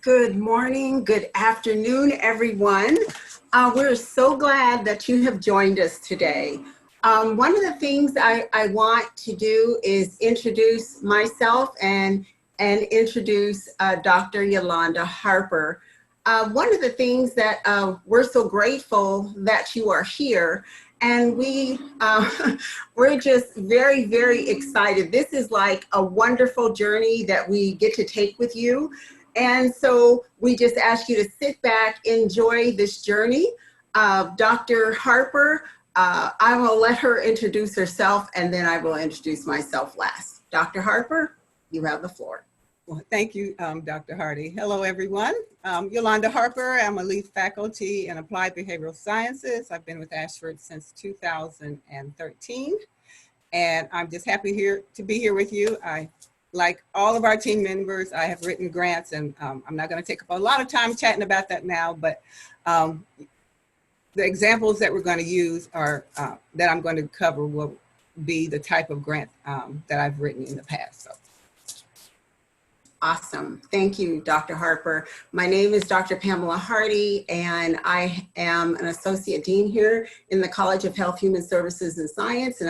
Good morning, good afternoon, everyone. We're so glad that you have joined us today. One of the things I want to do is introduce myself and introduce Dr. Yolanda Harper. One of the things that we're so grateful that you are here, and we're just very, very excited. This is like a wonderful journey that we get to take with you. And so we just ask you to sit back, enjoy this journey. Dr. Harper, I will let her introduce herself, and then I will introduce myself last. Dr. Harper, you have the floor. Well, thank you, Dr. Hardy. Hello, everyone. Yolanda Harper. I'm a lead faculty in Applied Behavioral Sciences. I've been with Ashford since 2013, and I'm just happy to be here with you. Like all of our team members, I have written grants, and I'm not going to take up a lot of time chatting about that now, but the examples that we're going to use are that I'm going to cover will be the type of grant that I've written in the past. So. Awesome. Thank you, Dr. Harper. My name is Dr. Pamela Hardy, and I am an associate dean here in the College of Health, Human Services, and Science, and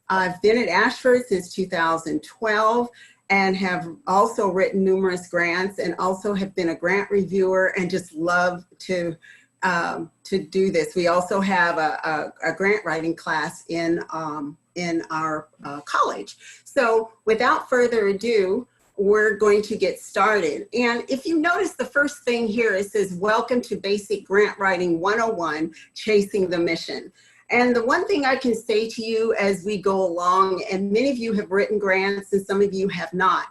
I've been at Ashford since 2012 and have also written numerous grants and also have been a grant reviewer and just love to do this. We also have a grant writing class in our college. So without further ado, we're going to get started. And if you notice, the first thing here, it says, welcome to Basic Grant Writing 101, Chasing the Mission. And the one thing I can say to you as we go along, and many of you have written grants and some of you have not,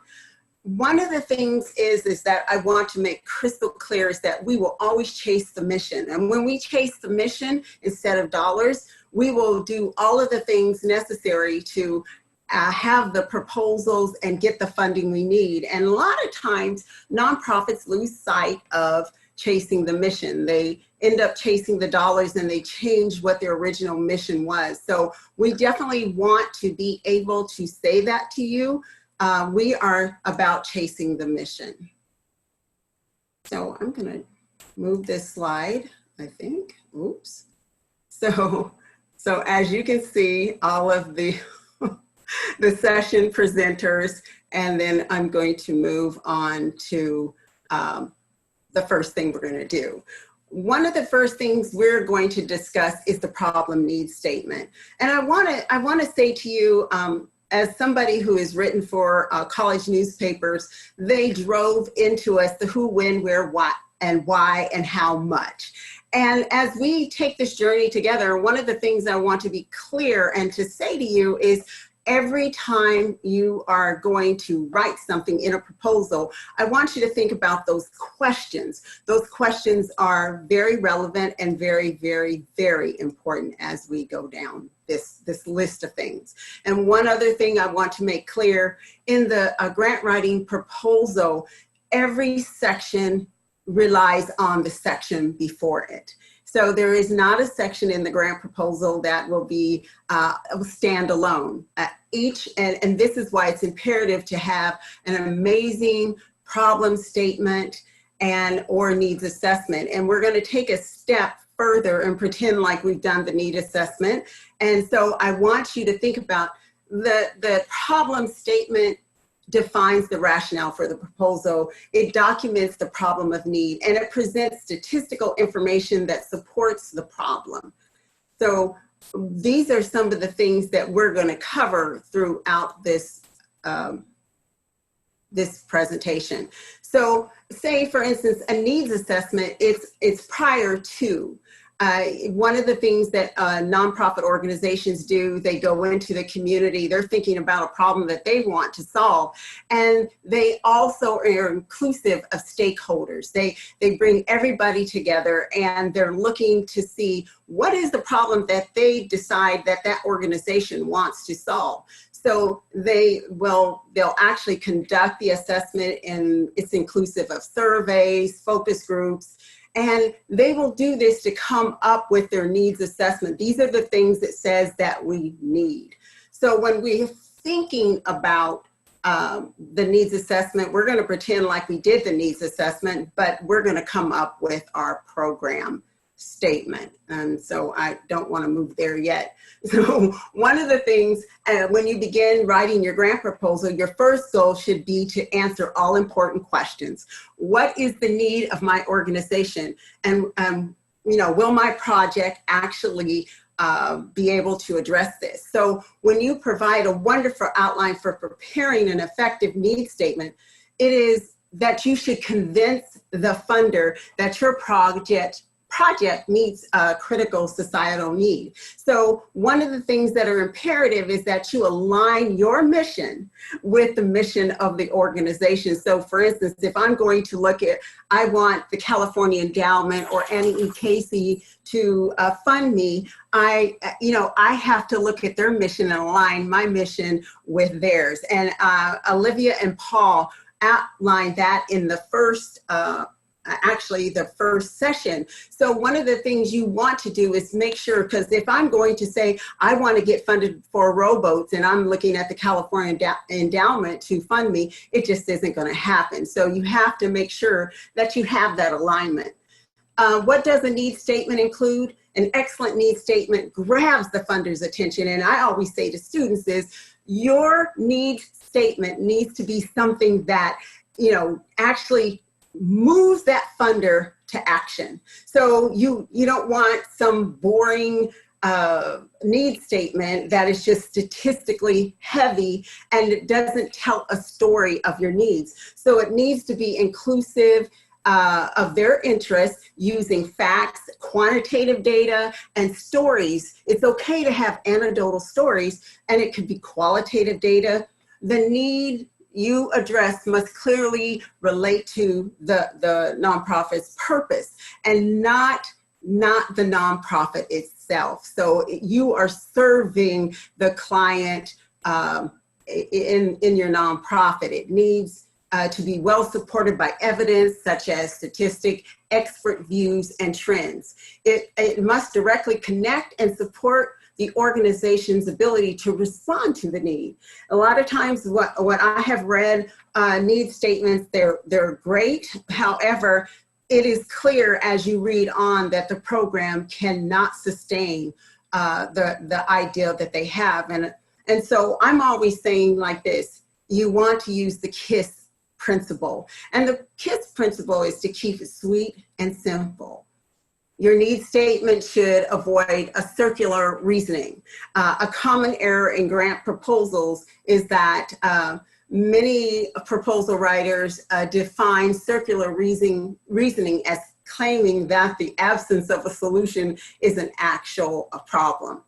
one of the things is that I want to make crystal clear is that we will always chase the mission. And when we chase the mission instead of dollars, we will do all of the things necessary to have the proposals and get the funding we need. And a lot of times nonprofits lose sight of chasing the mission. They end up chasing the dollars and they change what their original mission was. So we definitely want to be able to say that to you. We are about chasing the mission. So I'm gonna move this slide, I think. Oops. So as you can see, all of the the session presenters, and then I'm going to move on to the first thing we're going to do. One of the first things we're going to discuss is the problem needs statement. And I want to say to you, as somebody who has written for college newspapers, they drove into us the who, when, where, what, and why, and how much. And as we take this journey together, one of the things I want to be clear and to say to you is, every time you are going to write something in a proposal, I want you to think about those questions. Those questions are very relevant and very, very, very important as we go down this list of things. And one other thing I want to make clear, in the grant writing proposal, every section relies on the section before it. So there is not a section in the grant proposal that will be standalone. And this is why it's imperative to have an amazing problem statement or needs assessment. And we're going to take a step further and pretend like we've done the need assessment. And so I want you to think about the problem statement defines the rationale for the proposal. It documents the problem of need, and it presents statistical information that supports the problem. So these are some of the things that we're going to cover throughout this this presentation. So say, for instance, a needs assessment, it's prior to. One of the things that nonprofit organizations do, they go into the community, they're thinking about a problem that they want to solve. And they also are inclusive of stakeholders. They bring everybody together and they're looking to see what is the problem that they decide that organization wants to solve. So they'll actually conduct the assessment, and it's inclusive of surveys, focus groups, and they will do this to come up with their needs assessment. These are the things it says that we need. So when we're thinking about the needs assessment. We're going to pretend like we did the needs assessment, but we're going to come up with our program statement. And so I don't want to move there yet. So one of the things, when you begin writing your grant proposal, your first goal should be to answer all important questions. What is the need of my organization? And, will my project actually be able to address this? So when you provide a wonderful outline for preparing an effective needs statement, it is that you should convince the funder that your project meets a critical societal need. So one of the things that are imperative is that you align your mission with the mission of the organization. So for instance, if I'm going to look at, I want the California Endowment or Annie E. Casey to fund me, I have to look at their mission and align my mission with theirs. And Olivia and Paul outlined that in the first the first session. So one of the things you want to do is make sure, because if I'm going to say, I want to get funded for rowboats and I'm looking at the California Endowment to fund me, it just isn't going to happen. So you have to make sure that you have that alignment. What does a needs statement include? An excellent needs statement grabs the funder's attention. And I always say to students is, your needs statement needs to be something that, actually moves that funder to action. So you don't want some boring needs statement that is just statistically heavy and it doesn't tell a story of your needs. So it needs to be inclusive of their interests, using facts, quantitative data, and stories. It's okay to have anecdotal stories, and it could be qualitative data. The need you address must clearly relate to the nonprofit's purpose and not the nonprofit itself. So you are serving the client in your nonprofit. It needs to be well supported by evidence such as statistic, expert views, and trends. It must directly connect and support the organization's ability to respond to the need. A lot of times what I have read, need statements, they're great. However, it is clear as you read on that the program cannot sustain the idea that they have. And so I'm always saying like this, you want to use the KISS principle. And the KISS principle is to keep it sweet and simple. Your needs statement should avoid a circular reasoning. A common error in grant proposals is that many proposal writers define circular reasoning as claiming that the absence of a solution is an actual problem.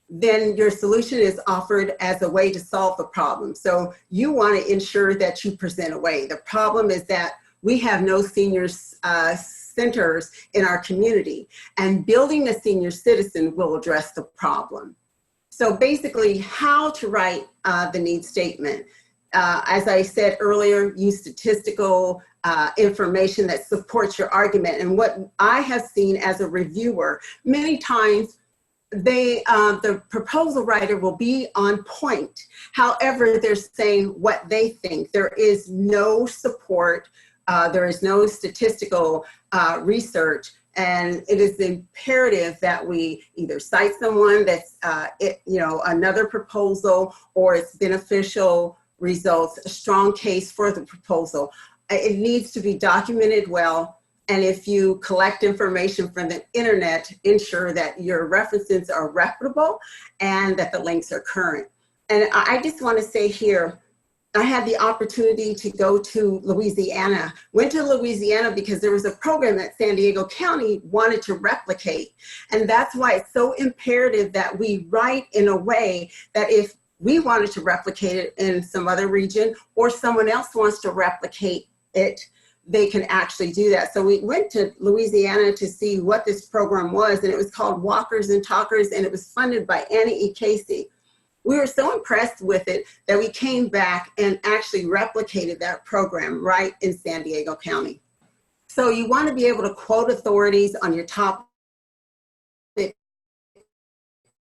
Then your solution is offered as a way to solve the problem. So you want to ensure that you present a way. The problem is that we have no senior centers in our community, and building a senior citizen will address the problem. So basically, how to write the needs statement. As I said earlier, use statistical information that supports your argument. And what I have seen as a reviewer, many times the proposal writer will be on point. However, they're saying what they think. There is no support. There is no statistical research, and it is imperative that we either cite someone that's, another proposal, or its beneficial results, a strong case for the proposal. It needs to be documented well, and if you collect information from the internet, ensure that your references are reputable and that the links are current. And I just want to say here, I had the opportunity to go to Louisiana. Went to Louisiana because there was a program that San Diego County wanted to replicate. And that's why it's so imperative that we write in a way that if we wanted to replicate it in some other region or someone else wants to replicate it, they can actually do that. So we went to Louisiana to see what this program was, and it was called Walkers and Talkers, and it was funded by Annie E. Casey. We were so impressed with it that we came back and actually replicated that program right in San Diego County. So you want to be able to quote authorities on your topic,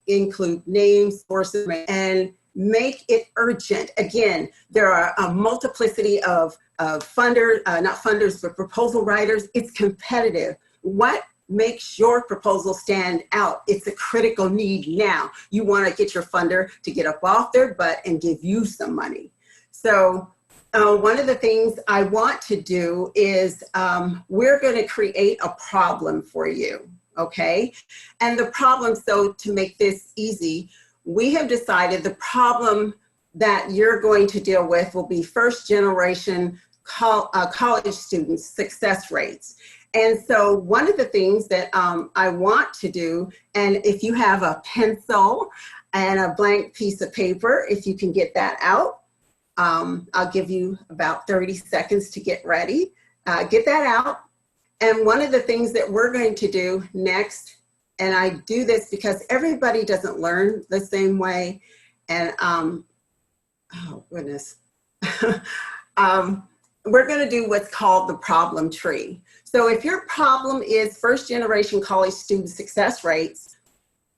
include names, sources, and make it urgent. Again, there are a multiplicity of funders, not funders, but proposal writers. It's competitive. What makes your proposal stand out? It's a critical need now. You want to get your funder to get up off their butt and give you some money. So one of the things I want to do is we're going to create a problem for you, okay? And the problem, so to make this easy, we have decided the problem that you're going to deal with will be first generation college students' success rates. And so one of the things that I want to do, and if you have a pencil and a blank piece of paper, if you can get that out, I'll give you about 30 seconds to get ready. Get that out. And one of the things that we're going to do next, and I do this because everybody doesn't learn the same way. And oh goodness. We're going to do what's called the problem tree. So if your problem is first generation college student success rates,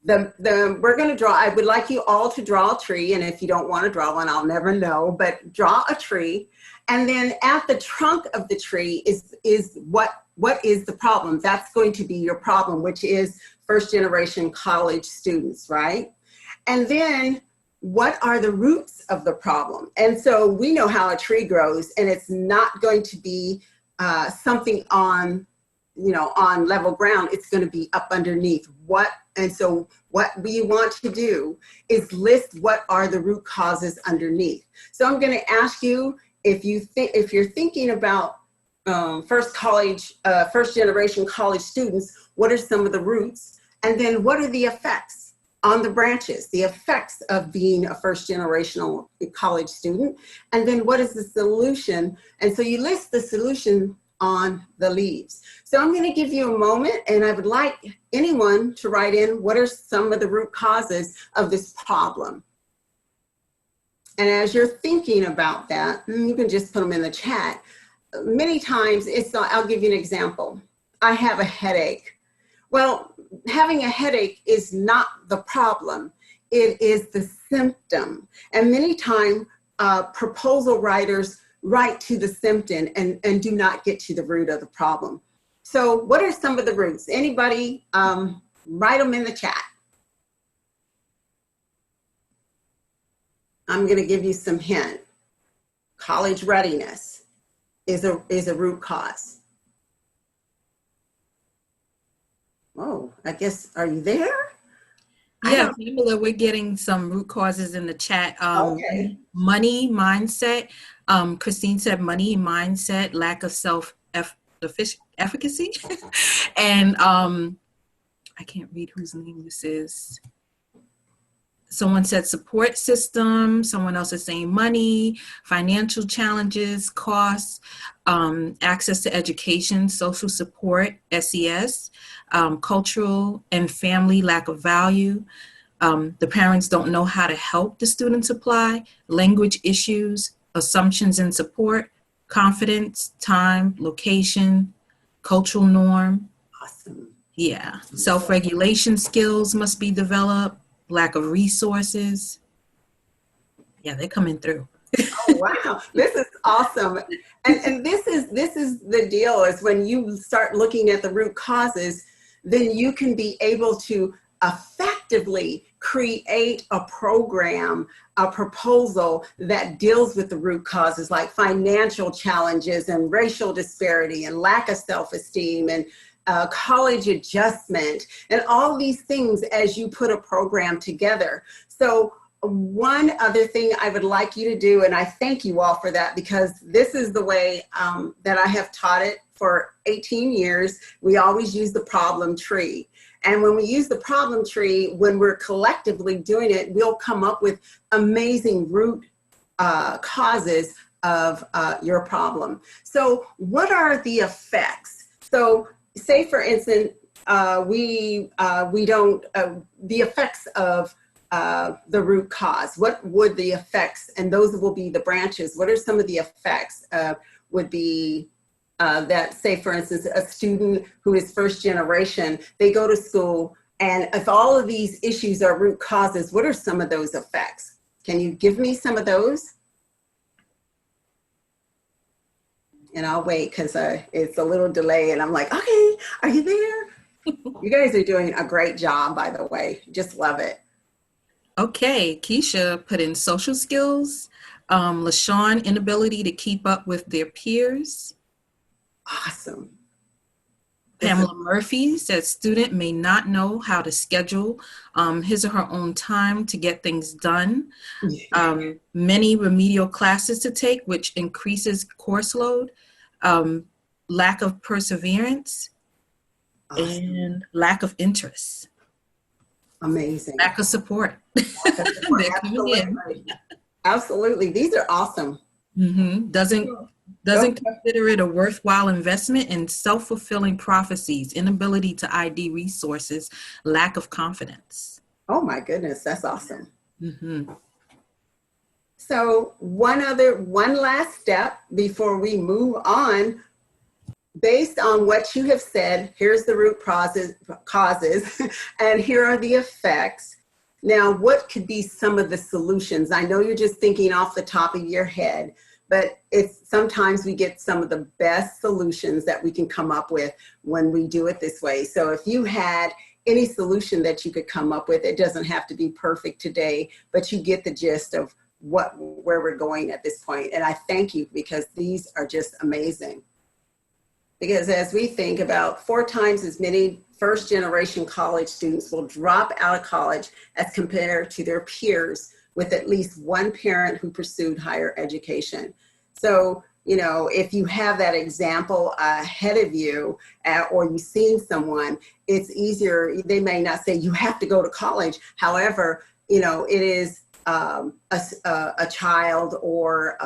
we're going to draw, I would like you all to draw a tree. And if you don't want to draw one, I'll never know, but draw a tree. And then at the trunk of the tree is what is the problem? That's going to be your problem, which is first generation college students, right? And then what are the roots of the problem? And so we know how a tree grows, and it's not going to be something on, on level ground. It's going to be up underneath. And so what we want to do is list what are the root causes underneath. So I'm going to ask you, if you're thinking about first generation college students, what are some of the roots? And then what are the effects on the branches, the effects of being a first generational college student? And then what is the solution? And so you list the solution on the leaves. So I'm going to give you a moment, and I would like anyone to write in what are some of the root causes of this problem. And as you're thinking about that, you can just put them in the chat. Many times I'll give you an example. I have a headache. Well, having a headache is not the problem. It is the symptom. And many times proposal writers write to the symptom and do not get to the root of the problem. So what are some of the roots? Anybody write them in the chat. I'm going to give you some hint. College readiness is a root cause. Oh, I guess, are you there? Yeah, Pamela, we're getting some root causes in the chat. Okay. Money mindset. Christine said money mindset, lack of self-efficacy. And I can't read whose name this is. Someone said support system. Someone else is saying money, financial challenges, costs, access to education, social support, SES, cultural and family lack of value. The parents don't know how to help the students apply, language issues, assumptions and support, confidence, time, location, cultural norm. Awesome. Yeah, self-regulation skills must be developed. Lack of resources. Yeah, they're coming through. Oh, wow, this is awesome. And this is the deal, is when you start looking at the root causes, then you can be able to effectively create a program, a proposal that deals with the root causes, like financial challenges and racial disparity and lack of self-esteem and college adjustment, and all these things as you put a program together. So one other thing I would like you to do, and I thank you all for that, because this is the way that I have taught it for 18 years. We always use the problem tree. And when we use the problem tree, when we're collectively doing it, we'll come up with amazing root causes of your problem. So what are the effects? So say, for instance, the effects of the root cause. What would the effects, and those will be the branches, what are some of the effects would be that, say, for instance, a student who is first generation, they go to school, and if all of these issues are root causes, what are some of those effects? Can you give me some of those? And I'll wait because it's a little delay and I'm like, okay, are you there? You guys are doing a great job, by the way. Just love it. Okay, Keisha put in social skills. LaShawn, inability to keep up with their peers. Awesome. Pamela Murphy says student may not know how to schedule his or her own time to get things done. Many remedial classes to take, which increases course load. Lack of perseverance. Awesome. And lack of interest. Amazing. Lack of support. Absolutely. Absolutely. These are awesome. Mm-hmm. Doesn't consider it a worthwhile investment, and self-fulfilling prophecies, inability to ID resources, lack of confidence. Oh my goodness, that's awesome. Mm-hmm. So one last step before we move on. Based on what you have said, here's the root causes, and here are the effects. Now, what could be some of the solutions? I know you're just thinking off the top of your head, but sometimes we get some of the best solutions that we can come up with when we do it this way. So if you had any solution that you could come up with, it doesn't have to be perfect today, but you get the gist of where we're going at this point. And I thank you because these are just amazing. Because as we think about 4 times as many first-generation college students will drop out of college as compared to their peers with at least one parent who pursued higher education. So, you know, if you have that example ahead of you or you've seen someone, it's easier. They may not say you have to go to college. However, you know, it is a child or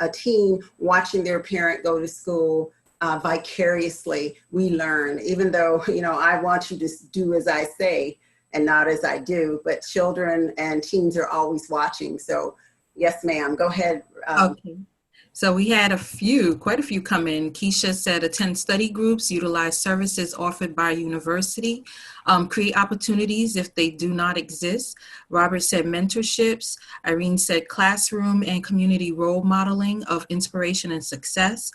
a teen watching their parent go to school. Vicariously, we learn, even though, you know, I want you to do as I say and not as I do, but children and teens are always watching. So yes, ma'am, go ahead. Okay. So we had quite a few come in. Keisha said attend study groups, utilize services offered by university, create opportunities if they do not exist. Robert said mentorships. Irene said classroom and community role modeling of inspiration and success.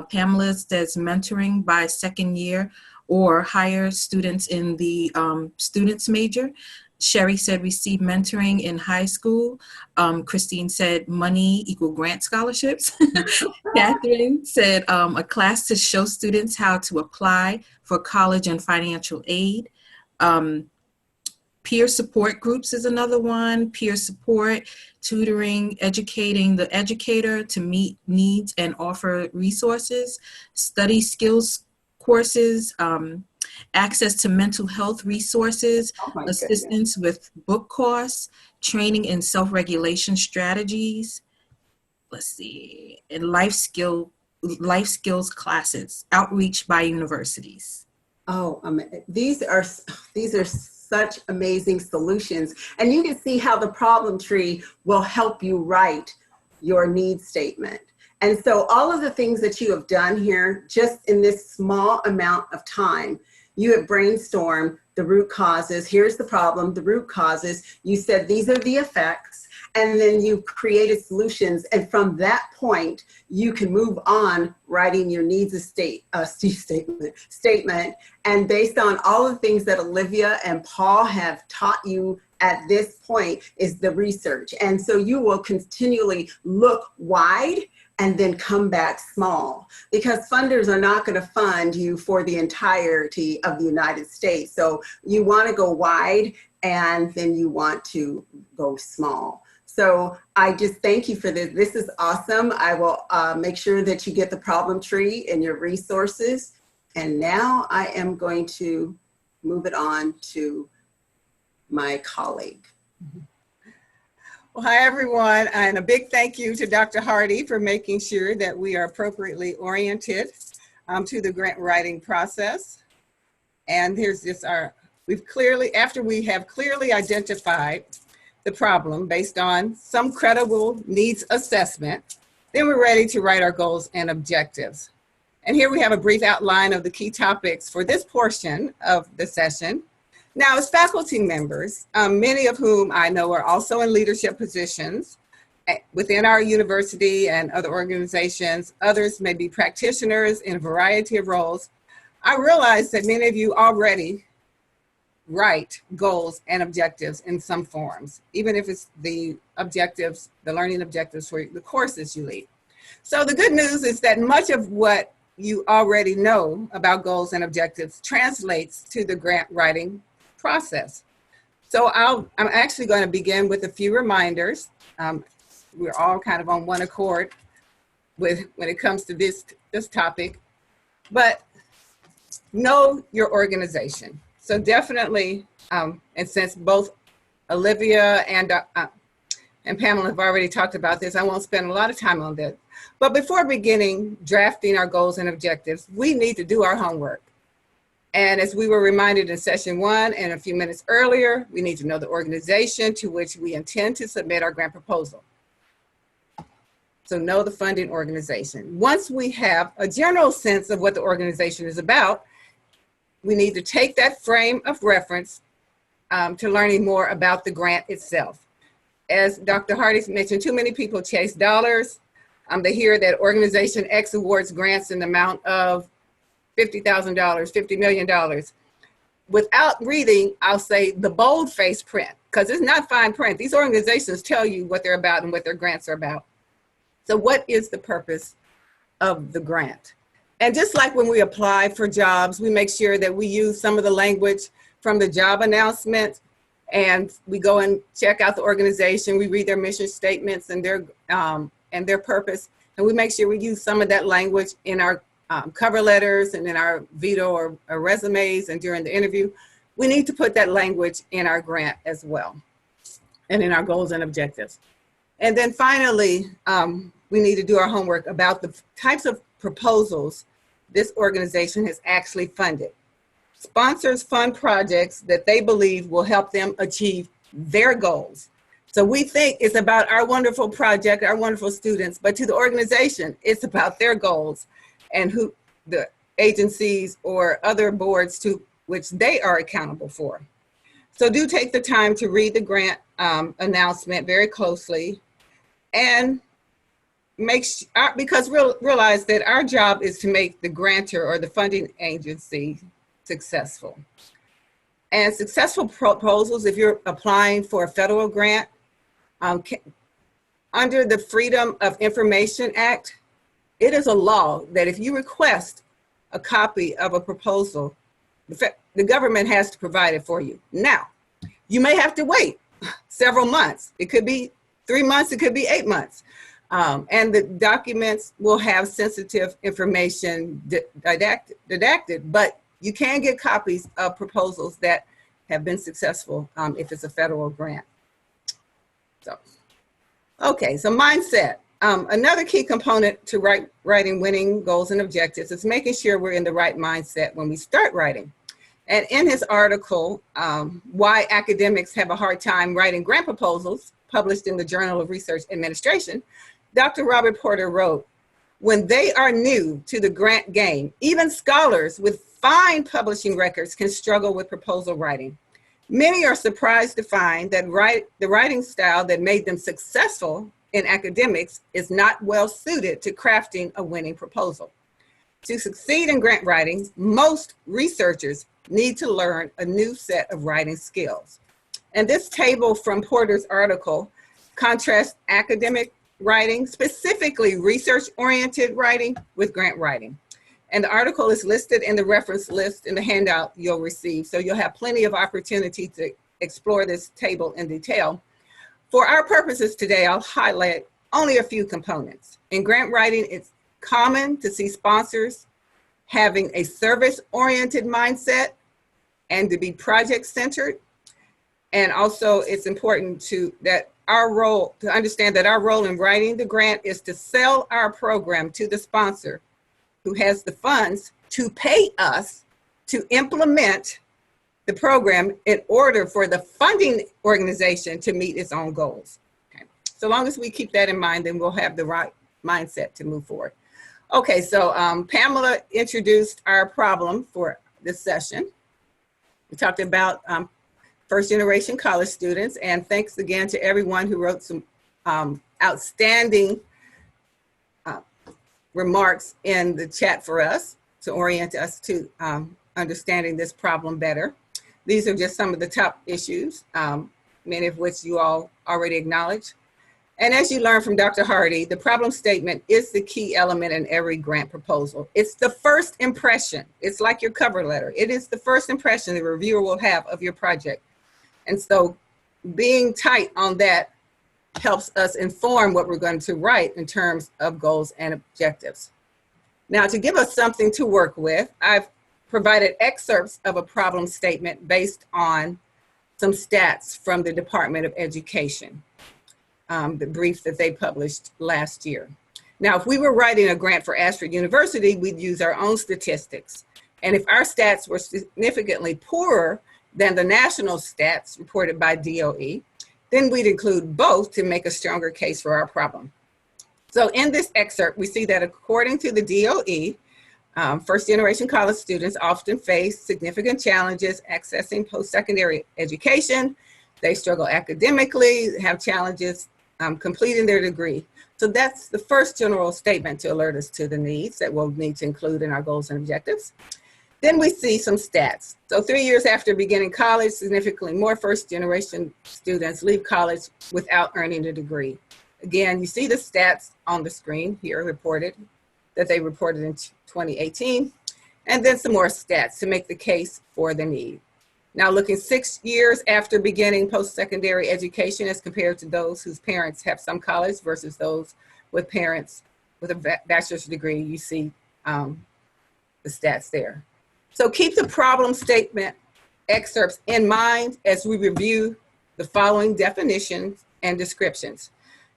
Pamela says mentoring by second year or hire students in the students major. Sherry said receive mentoring in high school. Christine said money equal grant scholarships. Catherine said a class to show students how to apply for college and financial aid. Peer support groups is another one. Peer support, tutoring, educating the educator to meet needs and offer resources. Study skills courses, access to mental health resources, assistance with book costs, training in self-regulation strategies. Let's see, and life skills classes, outreach by universities. Oh, these are such amazing solutions. And you can see how the problem tree will help you write your needs statement. And so all of the things that you have done here, just in this small amount of time, you have brainstormed the root causes. Here's the problem, the root causes. You said these are the effects, and then you created solutions. And from that point, you can move on writing your needs statement. And based on all the things that Olivia and Paul have taught you at this point is the research. And so you will continually look wide and then come back small, because funders are not going to fund you for the entirety of the United States. So you want to go wide and then you want to go small. So I just thank you for this. This is awesome. I will make sure that you get the problem tree and your resources. And now I am going to move it on to my colleague. Well, hi, everyone, and a big thank you to Dr. Hardy for making sure that we are appropriately oriented to the grant writing process. And here's just after we have clearly identified the problem based on some credible needs assessment, then we're ready to write our goals and objectives. And here we have a brief outline of the key topics for this portion of the session. Now, as faculty members, many of whom I know are also in leadership positions within our university and other organizations, others may be practitioners in a variety of roles. I realize that many of you already write goals and objectives in some forms, even if it's the objectives, the learning objectives for the courses you lead. So the good news is that much of what you already know about goals and objectives translates to the grant writing process. So I'm actually going to begin with a few reminders. We're all kind of on one accord when it comes to this topic, but know your organization. So definitely, and since both Olivia and Pamela have already talked about this, I won't spend a lot of time on this. But before beginning drafting our goals and objectives, we need to do our homework. And as we were reminded in session 1 and a few minutes earlier, we need to know the organization to which we intend to submit our grant proposal. So know the funding organization. Once we have a general sense of what the organization is about, we need to take that frame of reference to learning more about the grant itself. As Dr. Hardy mentioned, too many people chase dollars. They hear that organization X awards grants in the amount of $50,000, $50 million. Without reading, I'll say the bold-face print, because it's not fine print. These organizations tell you what they're about and what their grants are about. So what is the purpose of the grant? And just like when we apply for jobs, we make sure that we use some of the language from the job announcement, and we go and check out the organization. We read their mission statements and their purpose, and we make sure we use some of that language in our cover letters and in our veto or resumes and during the interview. We need to put that language in our grant as well, and in our goals and objectives. And then finally, we need to do our homework about the types of proposals this organization has actually funded. Sponsors fund projects that they believe will help them achieve their goals. So we think it's about our wonderful project, our wonderful students, but to the organization, it's about their goals and who the agencies or other boards to which they are accountable for. So do take the time to read the grant announcement very closely, and realize that our job is to make the grantor or the funding agency successful. And successful proposals, if you're applying for a federal grant, under the Freedom of Information Act, it is a law that if you request a copy of a proposal, the government has to provide it for you. Now, you may have to wait several months. It could be 3 months, it could be 8 months. And the documents will have sensitive information redacted, but you can get copies of proposals that have been successful if it's a federal grant. So, okay, so mindset. Another key component to writing winning goals and objectives is making sure we're in the right mindset when we start writing. And in his article, Why Academics Have a Hard Time Writing Grant Proposals, published in the Journal of Research Administration, Dr. Robert Porter wrote, when they are new to the grant game, even scholars with fine publishing records can struggle with proposal writing. Many are surprised to find that the writing style that made them successful in academics is not well suited to crafting a winning proposal. To succeed in grant writing, most researchers need to learn a new set of writing skills. And this table from Porter's article contrasts academic writing, specifically research-oriented writing, with grant writing. And the article is listed in the reference list in the handout you'll receive, so you'll have plenty of opportunity to explore this table in detail. For our purposes today, I'll highlight only a few components. In grant writing, it's common to see sponsors having a service-oriented mindset and to be project-centered. And also, it's important to understand that our role in writing the grant is to sell our program to the sponsor who has the funds to pay us to implement the program in order for the funding organization to meet its own goals. Okay. So long as we keep that in mind, then we'll have the right mindset to move forward. Okay, so Pamela introduced our problem for this session. We talked about first generation college students, and thanks again to everyone who wrote some outstanding remarks in the chat for us to orient us to understanding this problem better. These are just some of the top issues, many of which you all already acknowledge. And as you learned from Dr. Hardy, the problem statement is the key element in every grant proposal. It's the first impression. It's like your cover letter. It is the first impression the reviewer will have of your project. And so being tight on that helps us inform what we're going to write in terms of goals and objectives. Now, to give us something to work with, I've provided excerpts of a problem statement based on some stats from the Department of Education, the brief that they published last year. Now, if we were writing a grant for Ashford University, we'd use our own statistics. And if our stats were significantly poorer than the national stats reported by DOE, then we'd include both to make a stronger case for our problem. So in this excerpt, we see that according to the DOE, first generation college students often face significant challenges accessing post-secondary education. They struggle academically, have challenges completing their degree. So that's the first general statement to alert us to the needs that we'll need to include in our goals and objectives. Then we see some stats. So 3 years after beginning college, significantly more first generation students leave college without earning a degree. Again, you see the stats on the screen here reported, that they reported in 2018, and then some more stats to make the case for the need. Now looking 6 years after beginning post-secondary education as compared to those whose parents have some college versus those with parents with a bachelor's degree, you see the stats there. So keep the problem statement excerpts in mind as we review the following definitions and descriptions.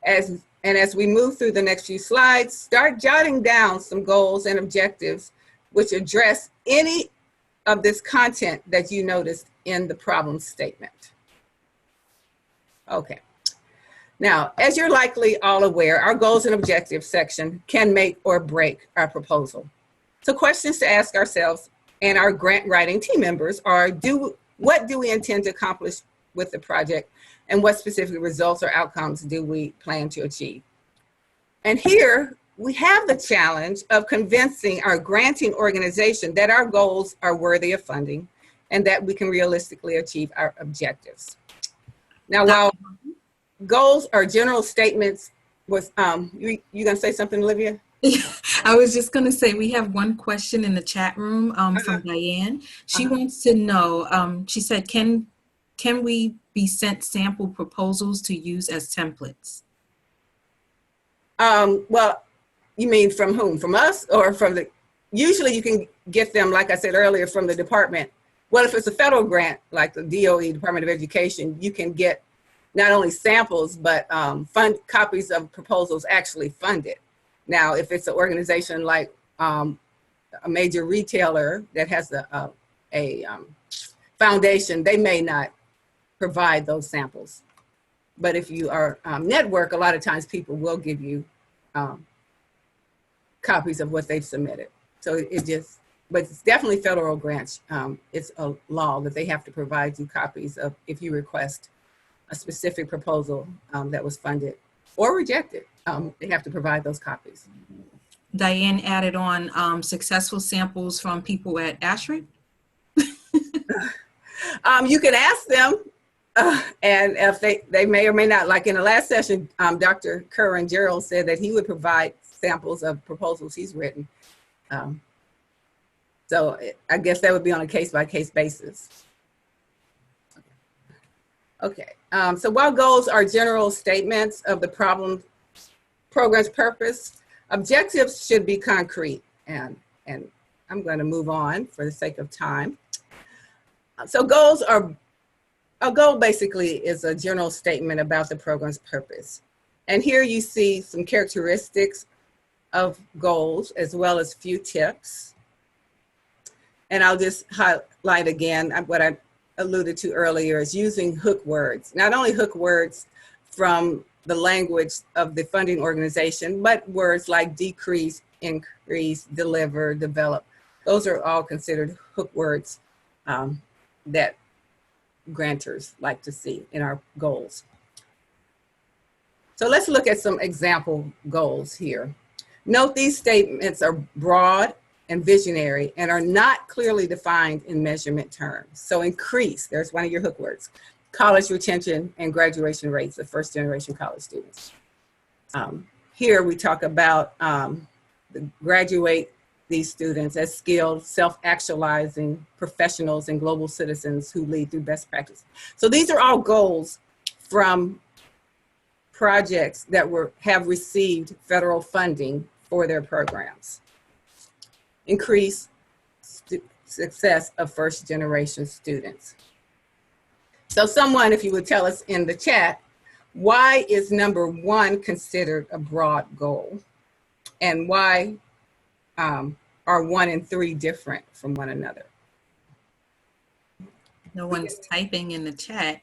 As we move through the next few slides, start jotting down some goals and objectives which address any of this content that you noticed in the problem statement. Okay. Now, as you're likely all aware, our goals and objectives section can make or break our proposal. So questions to ask ourselves and our grant writing team members are, what do we intend to accomplish with the project, and what specific results or outcomes do we plan to achieve? And here we have the challenge of convincing our granting organization that our goals are worthy of funding and that we can realistically achieve our objectives. Now, while goals are general statements, you gonna say something, Olivia? I was just going to say, we have one question in the chat room from Diane. She wants to know, she said, can we be sent sample proposals to use as templates? Well, you mean from whom? From us or from the, usually you can get them, like I said earlier, from the department. Well, if it's a federal grant, like the DOE, Department of Education, you can get not only samples, but copies of proposals actually funded. Now, if it's an organization like a major retailer that has a foundation, they may not provide those samples. But if you are network, a lot of times people will give you copies of what they've submitted. So but it's definitely federal grants. It's a law that they have to provide you copies of if you request a specific proposal that was funded or rejected. They have to provide those copies. Diane added on successful samples from people at Ashford. You can ask them, and if they may or may not, like in the last session, Dr. Curran Gerald said that he would provide samples of proposals he's written. So I guess that would be on a case-by-case basis. Okay, so while goals are general statements of the program's purpose, objectives should be concrete, and I'm going to move on for the sake of time. So a goal basically is a general statement about the program's purpose. And here you see some characteristics of goals as well as few tips. And I'll just highlight again what I alluded to earlier is using hook words. Not only hook words from the language of the funding organization, but words like decrease, increase, deliver, develop. Those are all considered hook words that grantors like to see in our goals. So let's look at some example goals here. Note these statements are broad and visionary and are not clearly defined in measurement terms. So increase, there's one of your hook words, college retention and graduation rates of first generation college students. Here we talk about graduate these students as skilled, self-actualizing professionals and global citizens who lead through best practice. So these are all goals from projects that have received federal funding for their programs. Increase success of first generation students. So someone, if you would tell us in the chat, why is number 1 considered a broad goal? And why are 1 and 3 different from one another? No one's typing in the chat.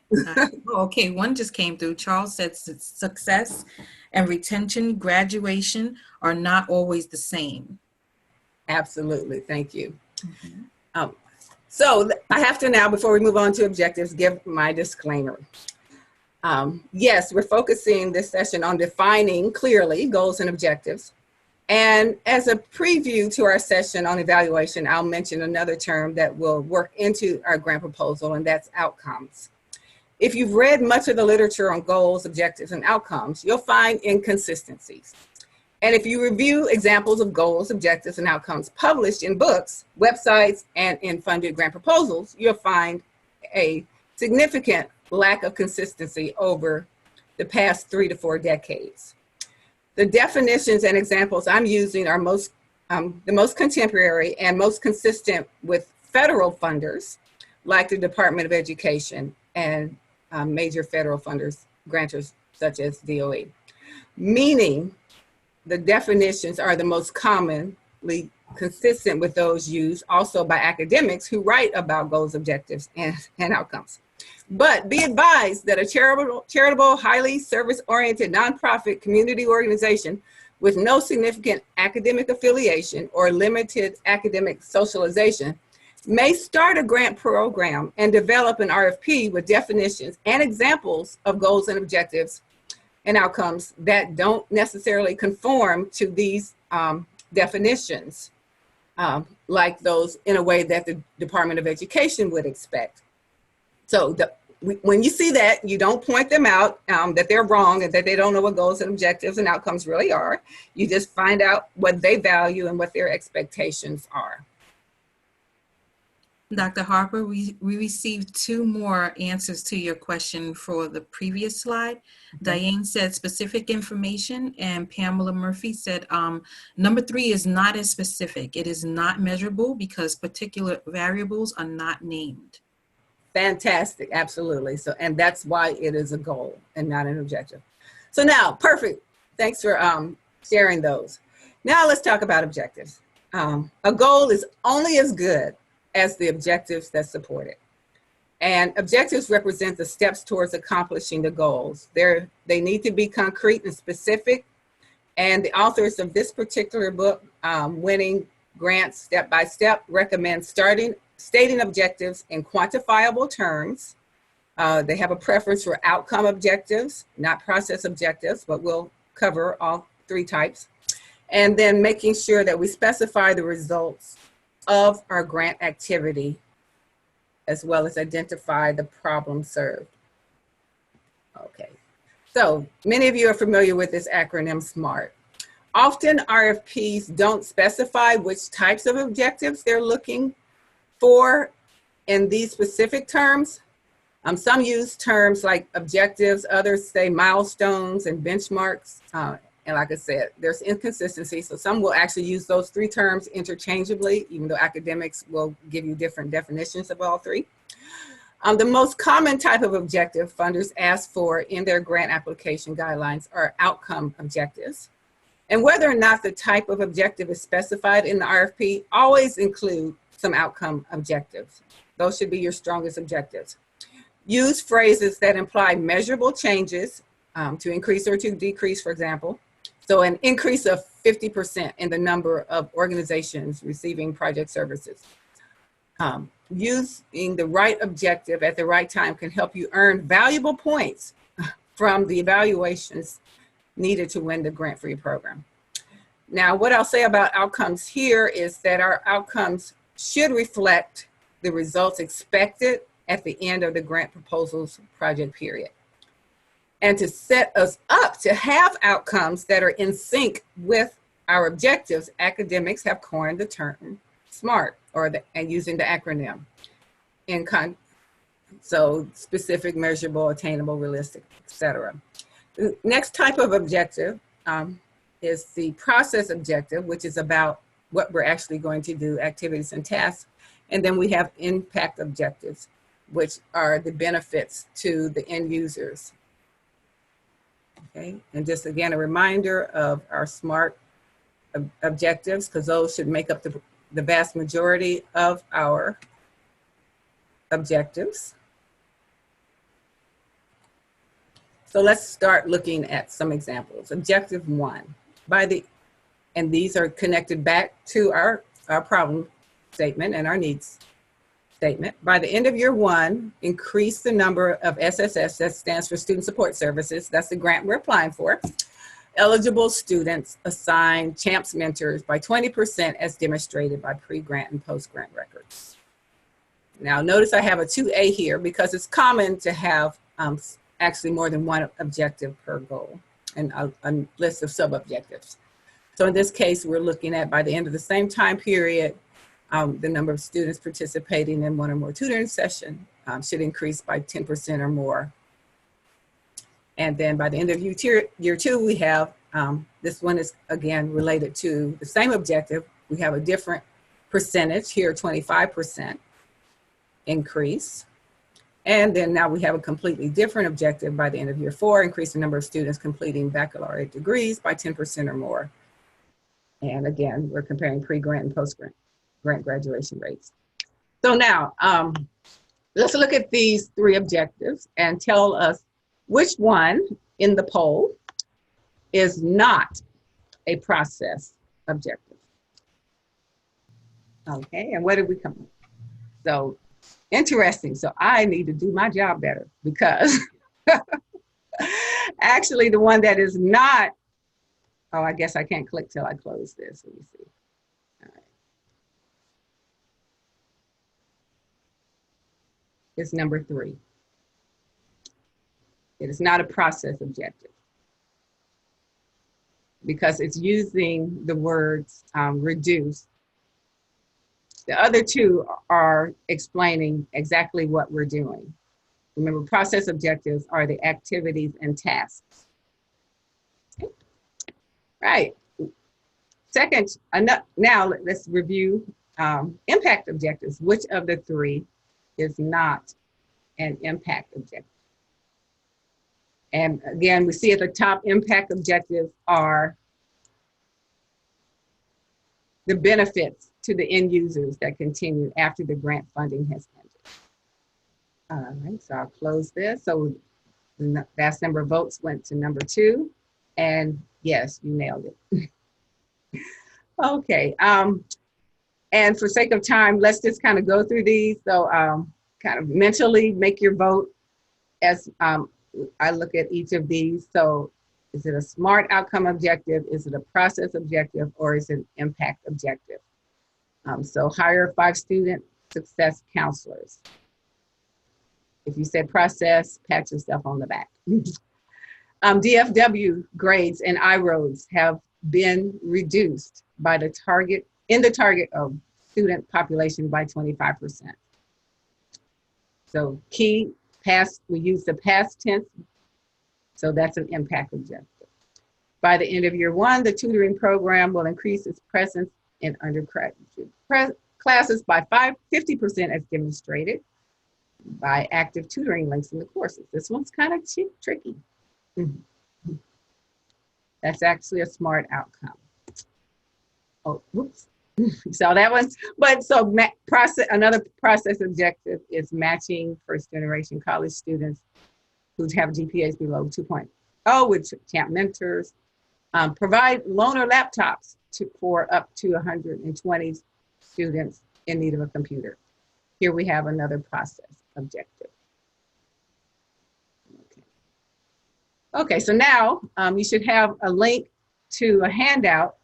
Okay, one just came through. Charles said success and retention, graduation are not always the same. Absolutely, thank you. So I have to now, before we move on to objectives, give my disclaimer. Yes, we're focusing this session on defining clearly goals and objectives. And as a preview to our session on evaluation, I'll mention another term that will work into our grant proposal, and that's outcomes. If you've read much of the literature on goals, objectives, and outcomes, you'll find inconsistencies. And if you review examples of goals, objectives, and outcomes published in books, websites, and in funded grant proposals, you'll find a significant lack of consistency over the past 3 to 4 decades. The definitions and examples I'm using are the most contemporary and most consistent with federal funders, like the Department of Education and major federal funders, grantors such as DOE. Meaning, the definitions are the most commonly consistent with those used also by academics who write about goals, objectives, and outcomes. But be advised that a charitable, highly service-oriented nonprofit community organization with no significant academic affiliation or limited academic socialization may start a grant program and develop an RFP with definitions and examples of goals and objectives and outcomes that don't necessarily conform to these definitions, like those in a way that the Department of Education would expect. So when you see that, you don't point them out that they're wrong and that they don't know what goals and objectives and outcomes really are. You just find out what they value and what their expectations are. Dr. Harper, we received 2 more answers to your question for the previous slide. Diane said specific information, and Pamela Murphy said number 3 is not as specific. It is not measurable because particular variables are not named. Fantastic, absolutely. So, and that's why it is a goal and not an objective. So now, perfect. Thanks for sharing those. Now let's talk about objectives. A goal is only as good as the objectives that support it. And objectives represent the steps towards accomplishing the goals. They need to be concrete and specific. And the authors of this particular book, Winning Grants Step by Step, recommend stating objectives in quantifiable terms. They have a preference for outcome objectives, not process objectives, but we'll cover all 3 types. And then making sure that we specify the results of our grant activity, as well as identify the problem served. Okay, so many of you are familiar with this acronym SMART. Often RFPs don't specify which types of objectives they're looking for in these specific terms. Some use terms like objectives, others say milestones and benchmarks. And like I said, there's inconsistency. So some will actually use those 3 terms interchangeably, even though academics will give you different definitions of all 3. The most common type of objective funders ask for in their grant application guidelines are outcome objectives. And whether or not the type of objective is specified in the RFP, always include some outcome objectives. Those should be your strongest objectives. Use phrases that imply measurable changes to increase or to decrease, for example. So an increase of 50% in the number of organizations receiving project services. Using the right objective at the right time can help you earn valuable points from the evaluations needed to win the grant for your program. Now, what I'll say about outcomes here is that our outcomes should reflect the results expected at the end of the grant proposals project period. And to set us up to have outcomes that are in sync with our objectives, academics have coined the term SMART, and using the acronym. So specific, measurable, attainable, realistic, etc. The next type of objective is the process objective, which is about what we're actually going to do, activities and tasks. And then we have impact objectives, which are the benefits to the end users. Okay, and just again, a reminder of our SMART objectives, because those should make up the vast majority of our objectives. So let's start looking at some examples. Objective 1, and these are connected back to our problem statement and our needs statement. By the end of year 1, increase the number of SSS, that stands for Student Support Services, that's the grant we're applying for, eligible students assigned CHAMPS mentors by 20% as demonstrated by pre-grant and post-grant records. Now notice I have a 2A here because it's common to have actually more than one objective per goal and a list of sub-objectives. So in this case, we're looking at by the end of the same time period, the number of students participating in one or more tutoring session should increase by 10% or more. And then by the end of year 2, we have, this one is again related to the same objective. We have a different percentage here, 25% increase. And then now we have a completely different objective by the end of year 4, increase the number of students completing baccalaureate degrees by 10% or more. And again, we're comparing pre-grant and post-grant graduation rates. So now, let's look at these 3 objectives and tell us which one in the poll is not a process objective. Okay, and what did we come with? So interesting. So I need to do my job better because actually the one that is not, oh, I guess I can't click till I close this. Let me see. All right. It's number 3. It is not a process objective because it's using the words reduce. The other 2 are explaining exactly what we're doing. Remember, process objectives are the activities and tasks. Okay. Right. Second, now let's review impact objectives. Which of the 3 is not an impact objective? And again, we see at the top, impact objectives are the benefits to the end users that continue after the grant funding has ended. All right, so I'll close this. So the vast number of votes went to number 2. And yes, you nailed it. Okay, and for sake of time, let's just kind of go through these. So kind of mentally make your vote as I look at each of these. So is it a SMART outcome objective? Is it a process objective? Or is it an impact objective? So hire 5 student success counselors. If you said process, pat yourself on the back. DFW grades and I-roads have been reduced by the target of student population by 25%. So key past, we use the past tense, so that's an impact objective. By the end of year 1, the tutoring program will increase its presence in undergraduate classes by 50% as demonstrated by active tutoring links in the courses. This one's kind of tricky. That's actually a SMART outcome. Oh, whoops. So that one, but so another process objective is matching first generation college students who have GPAs below 2.0 with CHAMP mentors. Provide loaner laptops for up to 120 students in need of a computer. here we have another process objective. Okay, so now you should have a link to a handout,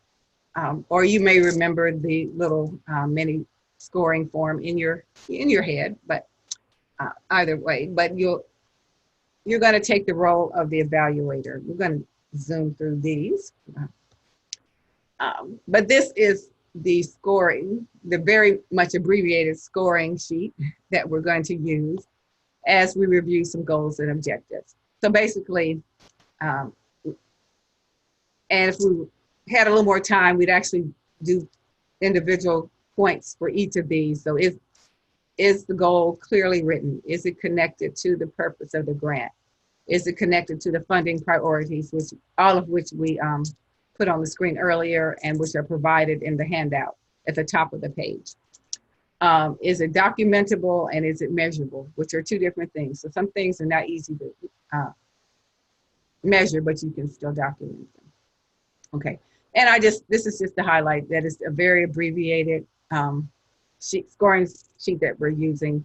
or you may remember the little mini scoring form in your head, but either way, but you're going to take the role of the evaluator. We're going to zoom through these, but this is the scoring, the very much abbreviated scoring sheet that we're going to use as we review some goals and objectives. So basically, and if we had a little more time, we'd actually do individual points for each of these. So is the goal clearly written? Is it connected to the purpose of the grant? Is it connected to the funding priorities, which all of which we put on the screen earlier and which are provided in the handout at the top of the page? Is it documentable and is it measurable, which are two different things. So some things are not easy to measure, but you can still document them. Okay, and this is just to highlight that it's a very abbreviated scoring sheet that we're using.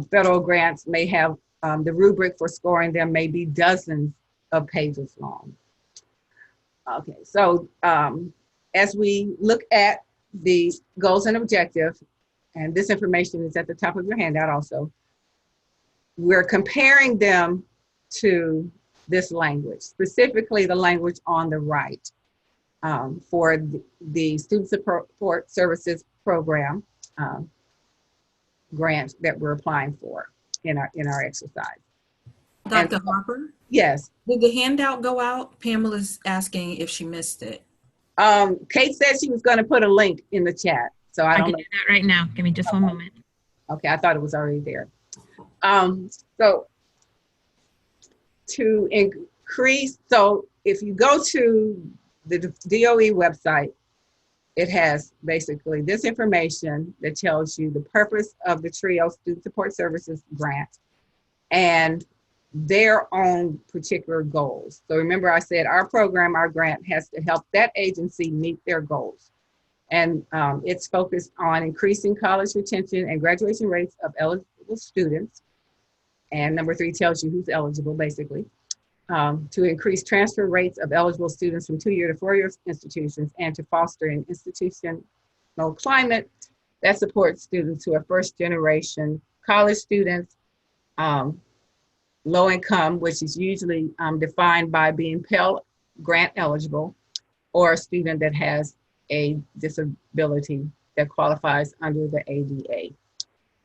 Federal grants may have the rubric for scoring them may be dozens of pages long. Okay, so as we look at the goals and objectives, and this information is at the top of your handout also, we're comparing them to this language, specifically the language on the right for the Student Support Services Program grant that we're applying for in our exercise. Dr. Harper? Yes. Did the handout go out? Pamela's asking if she missed it. Kate said she was going to put a link in the chat. So I don't know. do that right now. Give me just one moment. Okay, I thought it was already there. So to increase, so if you go to the DOE website, it has basically this information that tells you the purpose of the TRIO Student Support Services grant and their own particular goals. So remember I said our program, our grant has to help that agency meet their goals. And it's focused on increasing college retention and graduation rates of eligible students. And number 3 tells you who's eligible, basically. To increase transfer rates of eligible students from 2-year to 4-year institutions and to foster an institutional climate that supports students who are first-generation college students, low income, which is usually defined by being Pell Grant eligible, or a student that has a disability that qualifies under the ADA.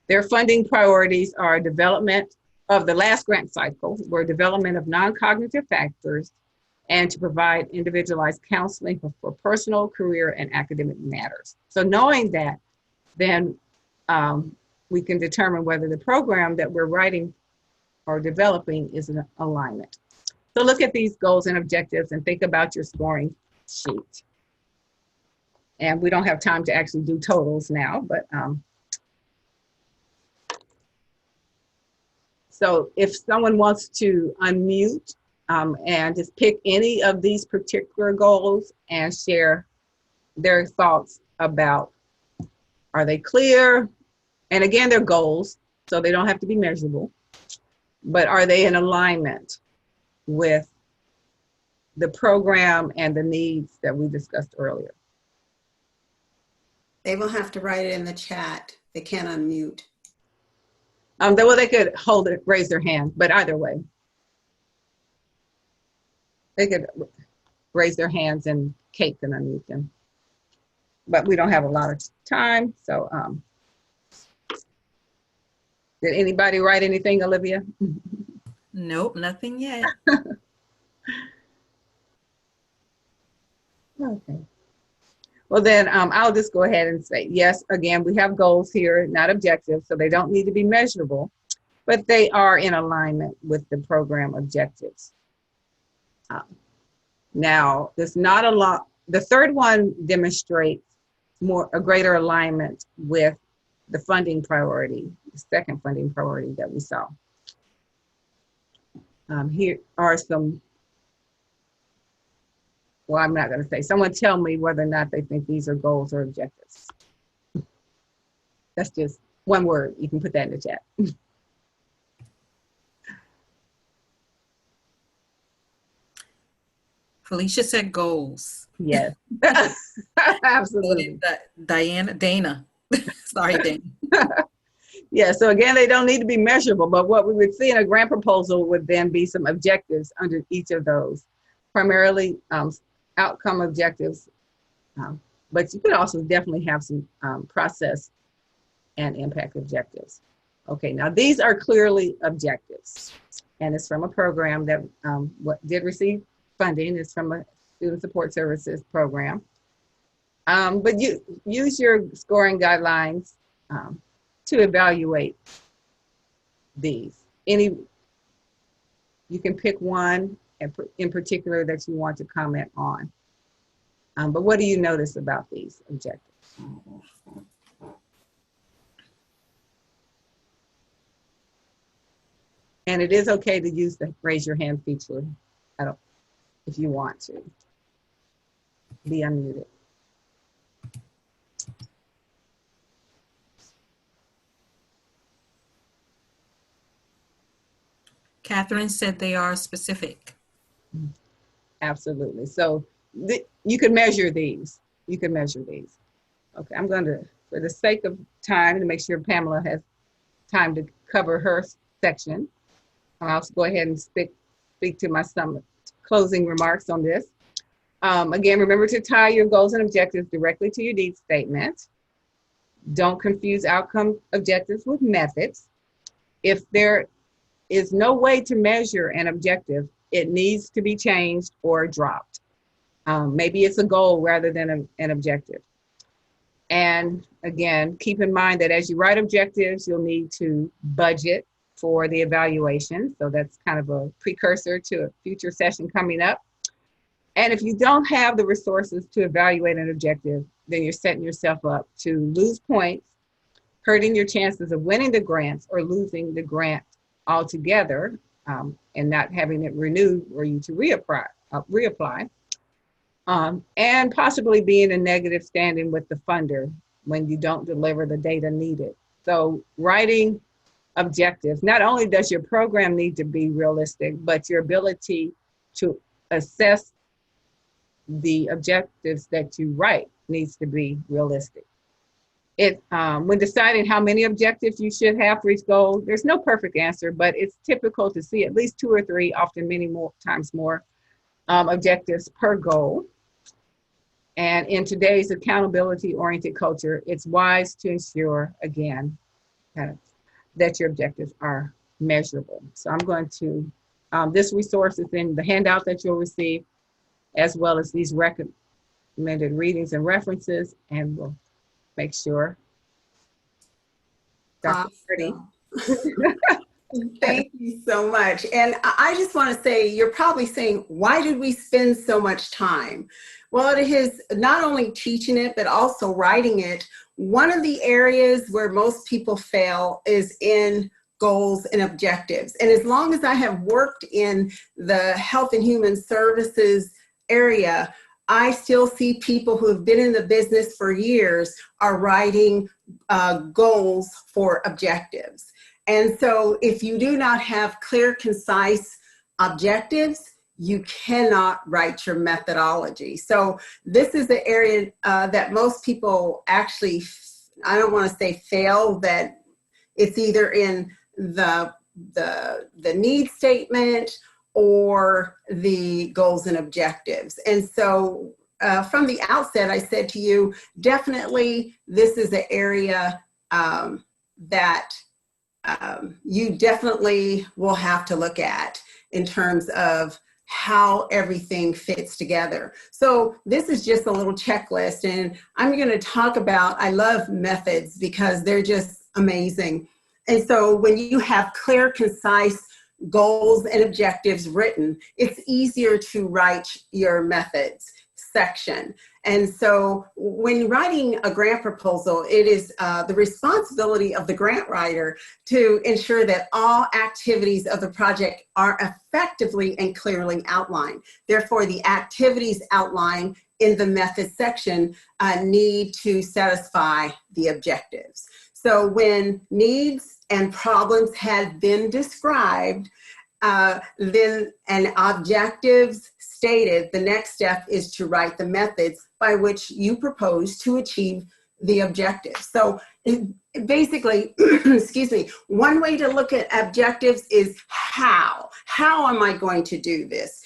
Their funding priorities are development of the last grant cycle, were development of non-cognitive factors, and to provide individualized counseling for personal, career, and academic matters. So knowing that, then we can determine whether the program that we're writing or developing is in alignment. So look at these goals and objectives and think about your scoring sheet. And we don't have time to actually do totals now, but so if someone wants to unmute and just pick any of these particular goals and share their thoughts about, are they clear? And again, they're goals, so they don't have to be measurable, but are they in alignment with the program and the needs that we discussed earlier? They will have to write it in the chat. They can't unmute. Well, they could hold it, raise their hand, but either way. They could raise their hands and Kate can unmute them. But we don't have a lot of time, so. Did anybody write anything, Olivia? Nope, nothing yet. Okay. Well, then I'll just go ahead and say, yes, again, we have goals here, not objectives, so they don't need to be measurable, but they are in alignment with the program objectives. Now, there's not a lot. The third one demonstrates a greater alignment with the funding priority, the second funding priority that we saw. Here are some. Well, I'm not going to say. Someone tell me whether or not they think these are goals or objectives. That's just One word, you can put that in the chat. Felicia said goals. Yes, absolutely. Dana. Sorry, Dana. Yeah, so again, they don't need to be measurable, but what we would see in a grant proposal would then be some objectives under each of those, primarily outcome objectives, but you could also definitely have some process and impact objectives. Okay, now these are clearly objectives, and it's from a program that did receive funding. It's from a student support services program. But you use your scoring guidelines to evaluate these. You can pick one in particular that you want to comment on. But what do you notice about these objectives? And it is okay to use the raise your hand feature if you want to. Be unmuted. Catherine said they are specific. Absolutely. So you can measure these. You can measure these. Okay, I'm going to, for the sake of time, to make sure Pamela has time to cover her section, I'll go ahead and speak to my closing remarks on this. Again, remember to tie your goals and objectives directly to your needs statement. Don't confuse outcome objectives with methods. If there is no way to measure an objective, it needs to be changed or dropped. Maybe it's a goal rather than an objective. And again, keep in mind that as you write objectives, you'll need to budget for the evaluation. So that's kind of a precursor to a future session coming up. And if you don't have the resources to evaluate an objective, then you're setting yourself up to lose points, hurting your chances of winning the grants or losing the grant altogether, and not having it renewed or you to reapply, and possibly being in negative standing with the funder when you don't deliver the data needed. So writing objectives, not only does your program need to be realistic, but your ability to assess the objectives that you write needs to be realistic. When deciding how many objectives you should have for each goal, there's no perfect answer, but it's typical to see at least 2 or 3, often many more times more objectives per goal. And in today's accountability-oriented culture, it's wise to ensure, again, that your objectives are measurable. So I'm going to, this resource is in the handout that you'll receive, as well as these recommended readings and references, and we'll make sure. Dr. Hardy. Thank you so much. And I just want to say, you're probably saying, why did we spend so much time? Well, it is not only teaching it, but also writing it. One of the areas where most people fail is in goals and objectives. And as long as I have worked in the health and human services area, I still see people who have been in the business for years are writing goals for objectives. And so if you do not have clear, concise objectives, you cannot write your methodology. So this is the area that most people actually, I don't want to say fail, that it's either in the need statement or the goals and objectives. And so from the outset, I said to you, definitely this is an area that you definitely will have to look at in terms of how everything fits together. So this is just a little checklist, and I'm going to talk about, I love methods because they're just amazing. And so when you have clear, concise goals and objectives written, it's easier to write your methods section. And so when writing a grant proposal, it is the responsibility of the grant writer to ensure that all activities of the project are effectively and clearly outlined. Therefore, the activities outlined in the methods section need to satisfy the objectives. So when needs and problems have been described, then and objectives stated, the next step is to write the methods by which you propose to achieve the objective. So basically, excuse me, one way to look at objectives is how. How am I going to do this?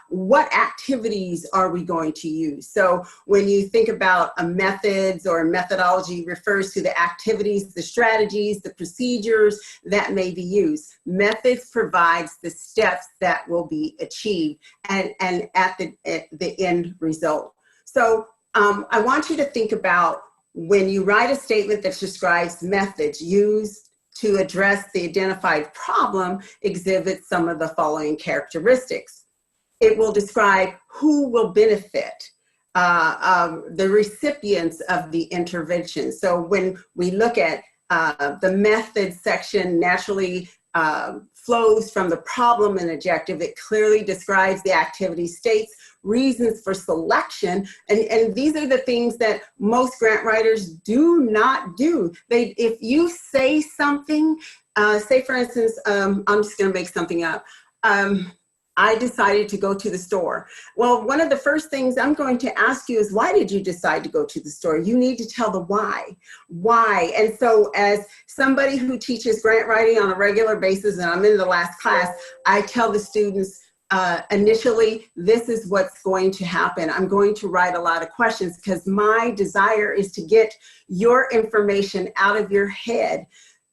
What activities are we going to use? So when you think about a methods or a methodology, refers to the activities, the strategies, the procedures that may be used. Methods provides the steps that will be achieved and at the end result. So I want you to think about when you write a statement that describes methods used to address the identified problem, exhibits some of the following characteristics. It will describe who will benefit, the recipients of the intervention. So when we look at the methods section, naturally flows from the problem and objective. It clearly describes the activity, states reasons for selection, and these are the things that most grant writers do not do. If you say something, say for instance, I'm just going to make something up. I decided to go to the store. Well, one of the first things I'm going to ask you is, why did you decide to go to the store? You need to tell the why. Why? And so as somebody who teaches grant writing on a regular basis, and I'm in the last class, I tell the students, initially, this is what's going to happen. I'm going to write a lot of questions because my desire is to get your information out of your head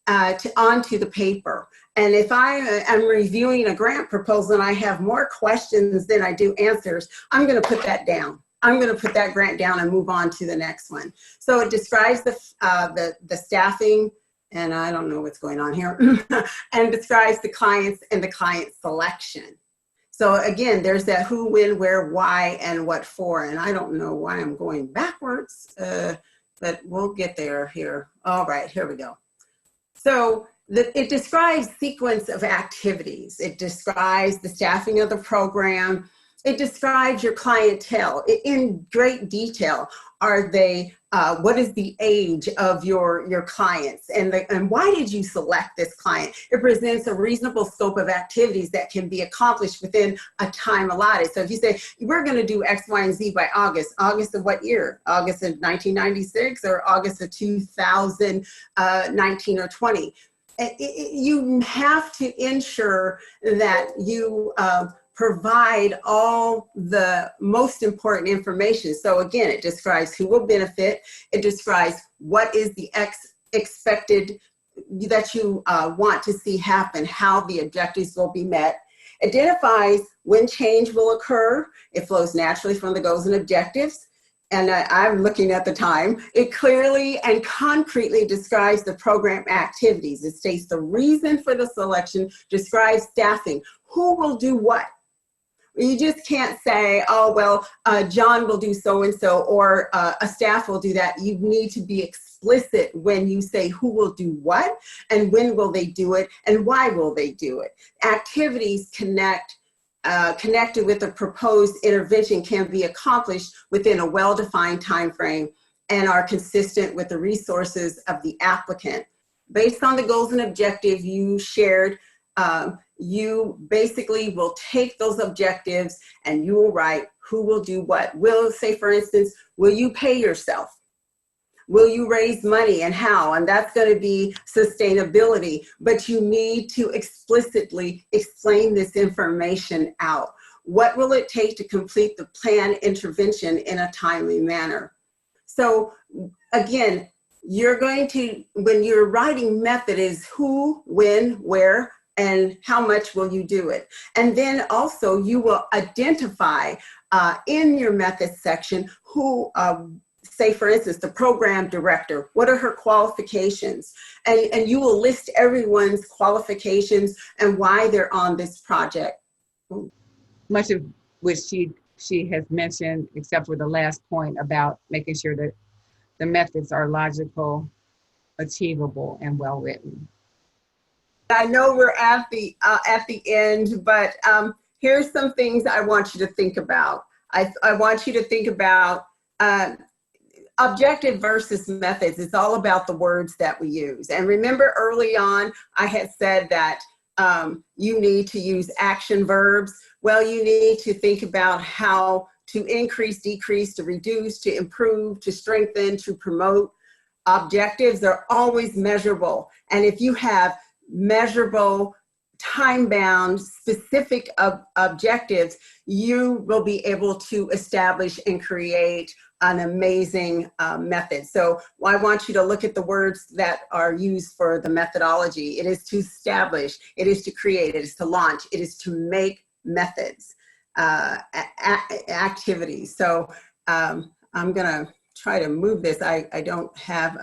onto the paper. And if I am reviewing a grant proposal and I have more questions than I do answers, I'm going to put that down. I'm going to put that grant down and move on to the next one. So it describes the staffing, and I don't know what's going on here, and describes the clients and the client selection. So again, there's that who, when, where, why, and what for. And I don't know why I'm going backwards, but we'll get there here. All right, here we go. So it describes sequence of activities. It describes the staffing of the program. It describes your clientele in great detail. Are they, what is the age of your clients? And why did you select this client? It presents a reasonable scope of activities that can be accomplished within a time allotted. So if you say, we're going to do X, Y, and Z by August of what year? August of 1996 or August of 2019 or 20? You have to ensure that you provide all the most important information. So again, it describes who will benefit. It describes what is the expected that you want to see happen, how the objectives will be met. Identifies when change will occur. It flows naturally from the goals and objectives. And I'm looking at the time. It clearly and concretely describes the program activities. It states the reason for the selection, describes staffing. Who will do what? You just can't say, oh, well, John will do so-and-so, or a staff will do that. You need to be explicit when you say who will do what, and when will they do it, and why will they do it. Activities connected with a proposed intervention can be accomplished within a well-defined time frame and are consistent with the resources of the applicant. Based on the goals and objectives you shared, you basically will take those objectives and you will write who will do what. Will, say for instance, will you pay yourself? Will you raise money and how? And that's going to be sustainability, but you need to explicitly explain this information out. What will it take to complete the planned intervention in a timely manner? So again, you're going to, when you're writing method, is who, when, where, and how much will you do it? And then also you will identify in your method section who, say for instance, the program director, what are her qualifications? And you will list everyone's qualifications and why they're on this project. Much of which she has mentioned, except for the last point about making sure that the methods are logical, achievable, and well-written. I know we're at the end, but here's some things I want you to think about. I want you to think about objective versus methods, it's all about the words that we use. And remember early on, I had said that you need to use action verbs. Well, you need to think about how to increase, decrease, to reduce, to improve, to strengthen, to promote. Objectives are always measurable. And if you have measurable, time-bound, specific objectives, you will be able to establish and create an amazing method. So I want you to look at the words that are used for the methodology. It is to establish, it is to create, it is to launch, it is to make methods, activities. So I'm gonna try to move this. I don't have,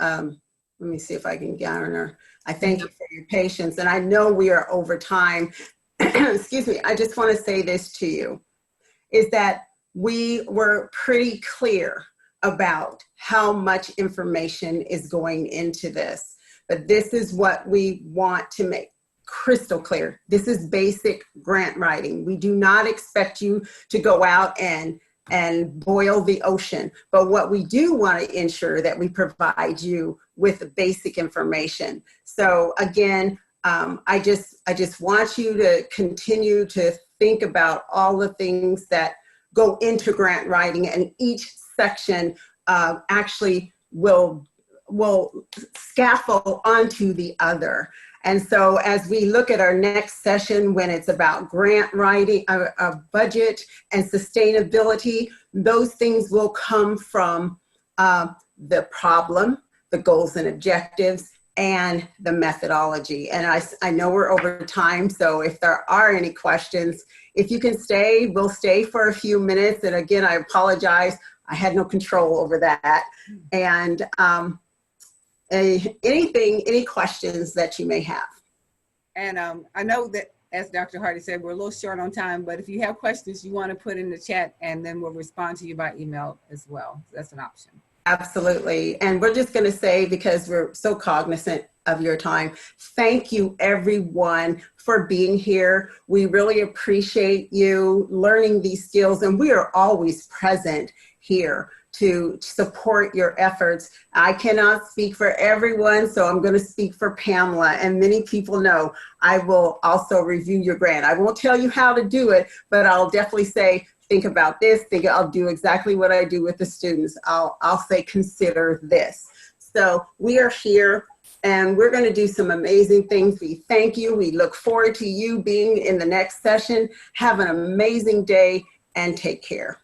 let me see if I can garner. I thank you for your patience, and I know we are over time. Excuse me, I just want to say this to you, is that we were pretty clear about how much information is going into this, but this is what we want to make crystal clear. This is basic grant writing. We do not expect you to go out and boil the ocean. But what we do want to ensure that we provide you with basic information. So again, I just want you to continue to think about all the things that go into grant writing, and each section actually will scaffold onto the other. And so as we look at our next session, when it's about grant writing, a budget and sustainability, those things will come from the problem, the goals and objectives, and the methodology. And I know we're over time, so if there are any questions, if you can stay, we'll stay for a few minutes. And again, I apologize, I had no control over that. And any questions that you may have. And I know that, as Dr. Hardy said, we're a little short on time, but if you have questions you want to put in the chat, and then we'll respond to you by email as well. That's an option. Absolutely. And we're just going to say, because we're so cognizant of your time, thank you everyone for being here. We really appreciate you learning these skills, and we are always present here to support your efforts. I cannot speak for everyone, so I'm going to speak for Pamela, and many people know I will also review your grant. I won't tell you how to do it, but I'll definitely say, think about this, I'll do exactly what I do with the students. I'll say, consider this. So we are here, and we're going to do some amazing things. We thank you. We look forward to you being in the next session. Have an amazing day, and take care.